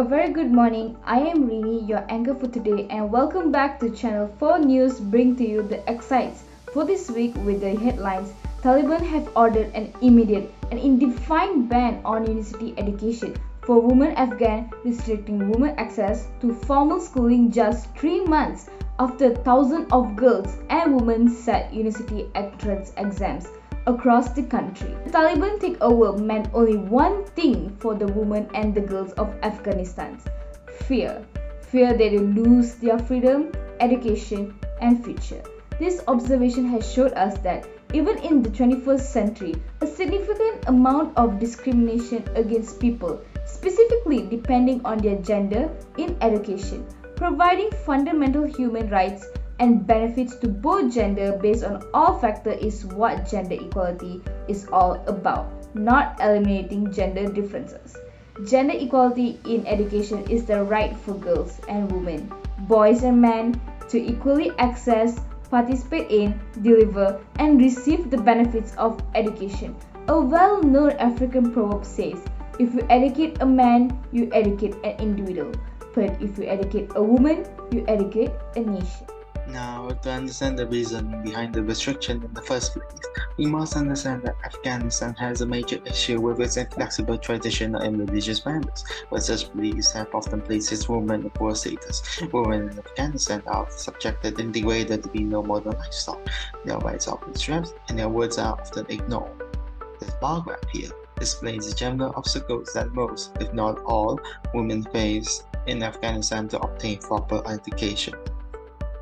A very good morning. I am Rini, your anchor for today, and welcome back to Channel 4 News. Bring to you the excites for this week with the headlines. Taliban have ordered an immediate and indefinite ban on university education for women Afghan, restricting women access to formal schooling just 3 months after thousands of girls and women sat university entrance exams across the country. The Taliban takeover meant only one thing for the women and the girls of Afghanistan: fear. Fear they will lose their freedom, education, and future. This observation has showed us that even in the 21st century, a significant amount of discrimination against people, specifically depending on their gender, in education, providing fundamental human rights and benefits to both gender based on all factors is what gender equality is all about, not eliminating gender differences. Gender equality in education is the right for girls and women, boys and men to equally access, participate in, deliver, and receive the benefits of education. A well-known African proverb says, if you educate a man, you educate an individual. But if you educate a woman, you educate a nation. Now, to understand the reason behind the restriction in the first place, we must understand that Afghanistan has a major issue with its inflexible traditional and religious values, where such beliefs have often placed its women in poor status. Women in Afghanistan are subjected and degraded to be no modern lifestyle. Their rights are often stripped, and their words are often ignored. This bar graph here displays the gender obstacles that most, if not all, women face in Afghanistan to obtain proper education.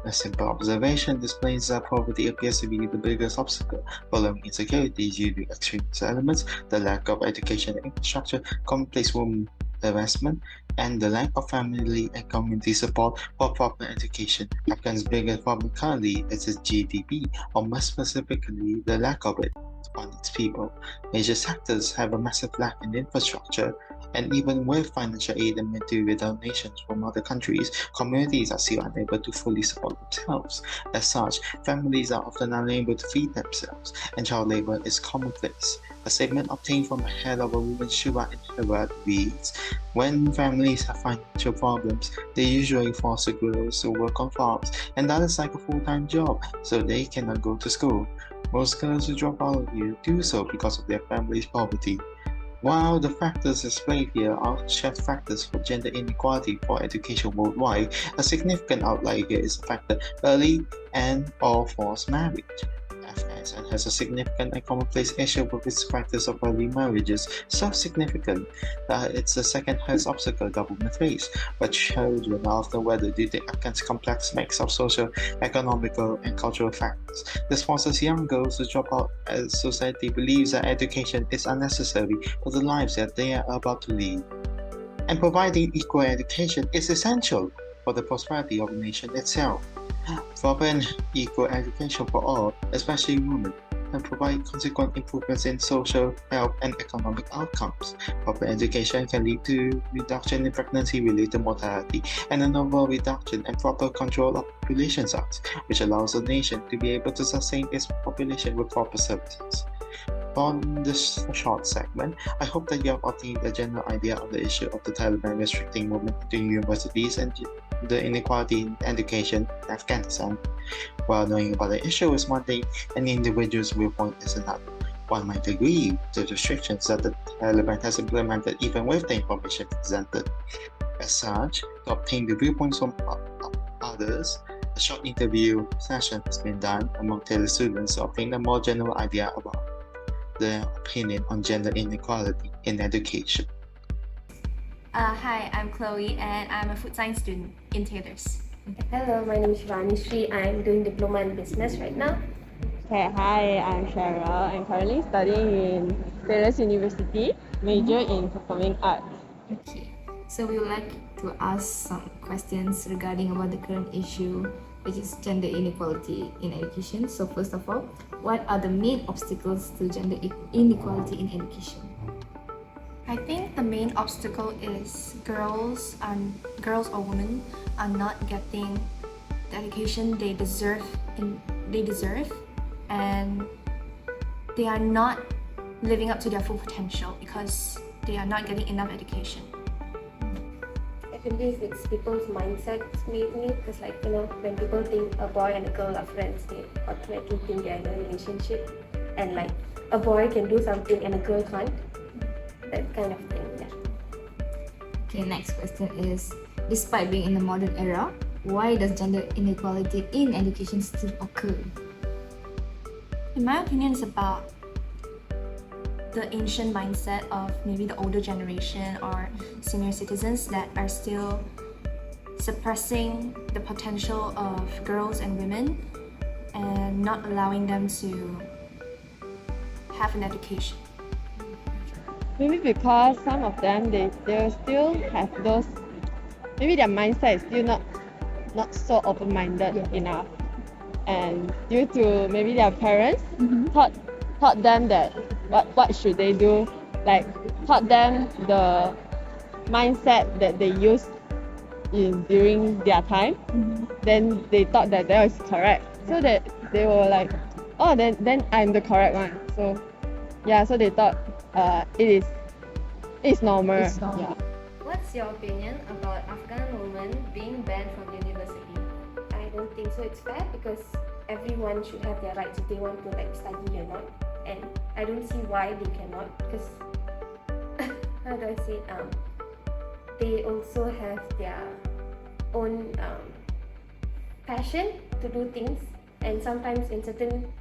A simple observation displays that poverty appears to be the biggest obstacle, following insecurity due to extremist elements, the lack of education infrastructure, commonplace women harassment, and the lack of family and community support for proper education. Afghan's biggest problem currently is its GDP, or more specifically, the lack of it on its people. Major sectors have a massive lack in infrastructure, and even with financial aid and material donations from other countries, communities are still unable to fully support themselves. As such, families are often unable to feed themselves, and child labor is commonplace. A statement obtained from the head of a women's shura in Herat reads, when families have financial problems, they usually force the girls to work on farms, and that is like a full-time job, so they cannot go to school. Most girls who drop out of here do so because of their family's poverty. While the factors displayed here are shared factors for gender inequality for education worldwide, a significant outlier here is the fact that early and/or forced marriage. Afghanistan has a significant and commonplace issue with its practice of early marriages, so significant that it's the second highest obstacle government face, but children are often weathered due to Afghan's complex mix of social, economical, and cultural factors. This forces young girls to drop out as society believes that education is unnecessary for the lives that they are about to lead. And providing equal education is essential for the prosperity of the nation itself. Proper and equal education for all, especially women, can provide consequent improvements in social, health, and economic outcomes. Proper education can lead to reduction in pregnancy-related mortality and an overall reduction and proper control of population size, which allows a nation to be able to sustain its population with proper services. On this short segment, I hope that you have obtained a general idea of the issue of the Taliban restricting women to universities and the inequality in education in Afghanistan. While knowing about the issue is one thing, an individual's viewpoint is another. One might agree with the restrictions that the Taliban has implemented even with the information presented. As such, to obtain the viewpoints from others, a short interview session has been done among Taylor students to obtain a more general idea about their opinion on gender inequality in education. Hi, I'm Chloe and I'm a food science student in Taylor's. Hello, my name is Vanishri. I'm doing diploma in business right now. Okay, hi, I'm Cheryl. I'm currently studying in Taylor's University, major in performing arts. Okay, so we would like to ask some questions regarding about the current issue, which is gender inequality in education. So first of all, what are the main obstacles to gender inequality in education? I think the main obstacle is girls or women are not getting the education they deserve, and they are not living up to their full potential because they are not getting enough education. I believe it's people's mindsets mainly, because like, you know, when people think a boy and a girl are friends, they automatically think they're in a relationship, and like a boy can do something and a girl can't. That kind of thing, yeah. Okay, next question is, despite being in the modern era, why does gender inequality in education still occur? In my opinion, it's about the ancient mindset of maybe the older generation or senior citizens that are still suppressing the potential of girls and women and not allowing them to have an education. Maybe because some of them they still have those, maybe their mindset is still not so open-minded enough, and due to maybe their parents taught them that what should they do, like taught them the mindset that they used in during their time, then they thought that was correct, so that they were like, oh, then I'm the correct one. So yeah, so they thought it's normal. Yeah. What's your opinion about Afghan women being banned from university? I don't think so. It's fair because everyone should have their rights if they want to like study or not, and I don't see why they cannot, because how do I say it? They also have their own passion to do things, and sometimes in certain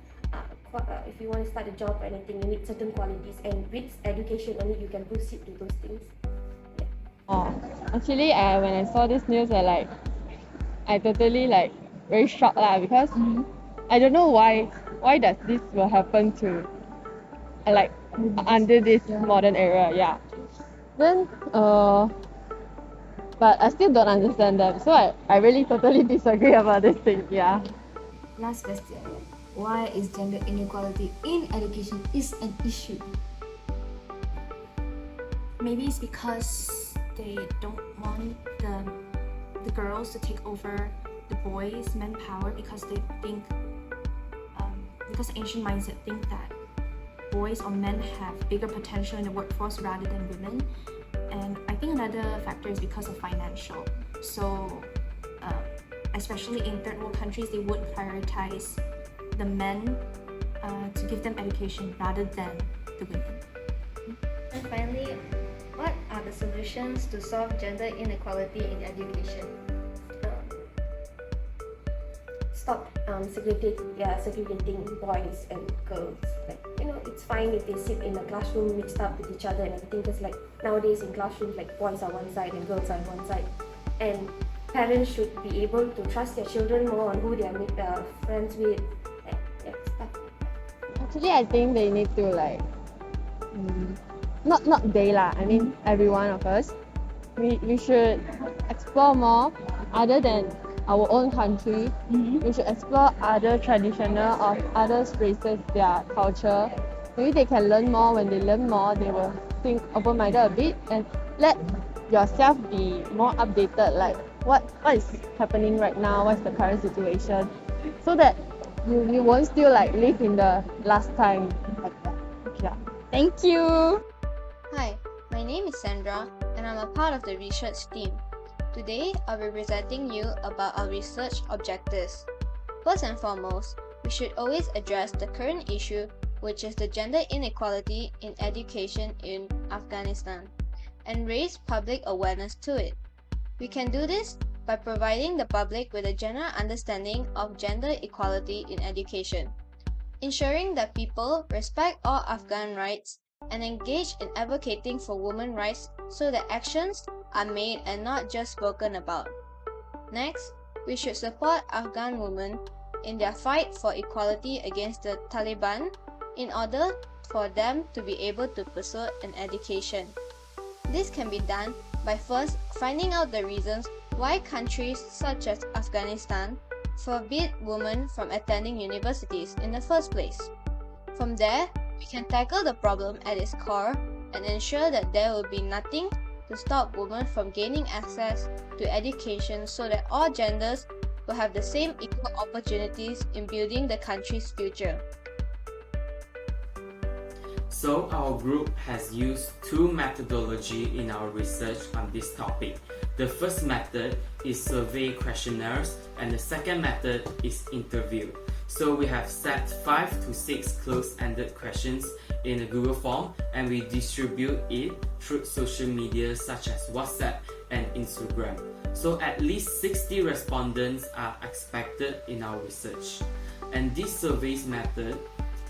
if you want to start a job or anything, you need certain qualities, and with education only you can proceed to those things. Oh, actually, when I saw this news, I totally like very shocked lah, because I don't know why does this will happen to like under this modern era, yeah. Then but I still don't understand them, so I really totally disagree about this thing, yeah. Last question. Why is gender inequality in education is an issue? Maybe it's because they don't want the girls to take over the boys' manpower, because they think, because the ancient mindset think that boys or men have bigger potential in the workforce rather than women. And I think another factor is because of financial. So especially in third world countries, they would prioritize the men to give them education rather than the women. And finally, what are the solutions to solve gender inequality in education? Stop segregating boys and girls. Like, you know, it's fine if they sit in a classroom mixed up with each other and everything, because like nowadays in classrooms, like boys are one side and girls are one side, and parents should be able to trust their children more on who they are friends with. Stuff. Actually, I think they need to like, not they lah. I mean, every one of us, we should explore more other than our own country. We should explore other traditional of other races, their culture. Maybe they can learn more. When they learn more, they will think open-minded a bit, and let yourself be more updated. Like what is happening right now? What's the current situation? So that you won't still like live in the last time like that. Yeah. Thank you. Hi, my name is Sandra, and I'm a part of the research team. Today, I'll be presenting you about our research objectives. First and foremost, we should always address the current issue, which is the gender inequality in education in Afghanistan, and raise public awareness to it. We can do this by providing the public with a general understanding of gender equality in education, ensuring that people respect all Afghan rights and engage in advocating for women's rights so that actions are made and not just spoken about. Next, we should support Afghan women in their fight for equality against the Taliban in order for them to be able to pursue an education. This can be done by first finding out the reasons why countries such as Afghanistan forbid women from attending universities in the first place. From there, we can tackle the problem at its core and ensure that there will be nothing to stop women from gaining access to education so that all genders will have the same equal opportunities in building the country's future. So our group has used two methodologies in our research on this topic. The first method is survey questionnaires, and the second method is interview. So we have set 5 to 6 close-ended questions in a Google form, and we distribute it through social media such as WhatsApp and Instagram. So at least 60 respondents are expected in our research. And this surveys method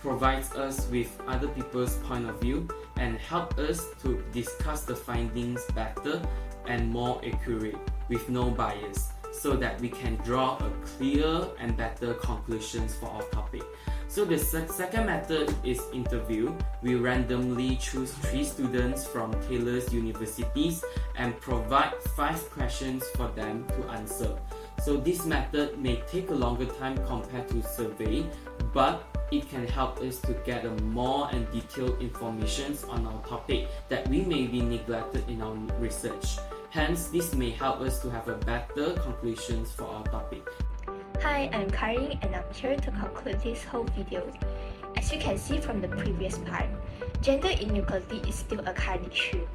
provides us with other people's point of view and help us to discuss the findings better and more accurate with no bias, so that we can draw a clear and better conclusions for our topic. So the second method is interview. We randomly choose 3 students from Taylor's universities and provide 5 questions for them to answer. So this method may take a longer time compared to survey, but it can help us to get a more and detailed information on our topic that we may be neglected in our research. Hence, this may help us to have a better conclusions for our topic. Hi, I'm Karin and I'm here to conclude this whole video. As you can see from the previous part, gender inequality is still a current issue.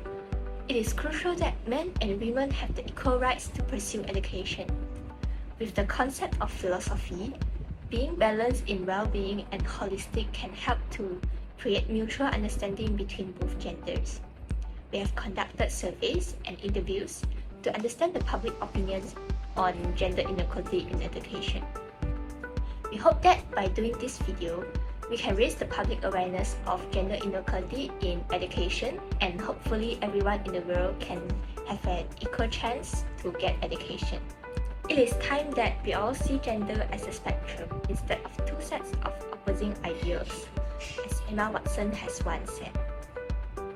It is crucial that men and women have the equal rights to pursue education. With the concept of philosophy, being balanced in well-being and holistic can help to create mutual understanding between both genders. We have conducted surveys and interviews to understand the public opinions on gender inequality in education. We hope that by doing this video, we can raise the public awareness of gender inequality in education, and hopefully everyone in the world can have an equal chance to get education. It is time that we all see gender as a spectrum instead of 2 sets of opposing ideals, as Emma Watson has once said.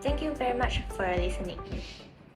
Thank you very much for listening.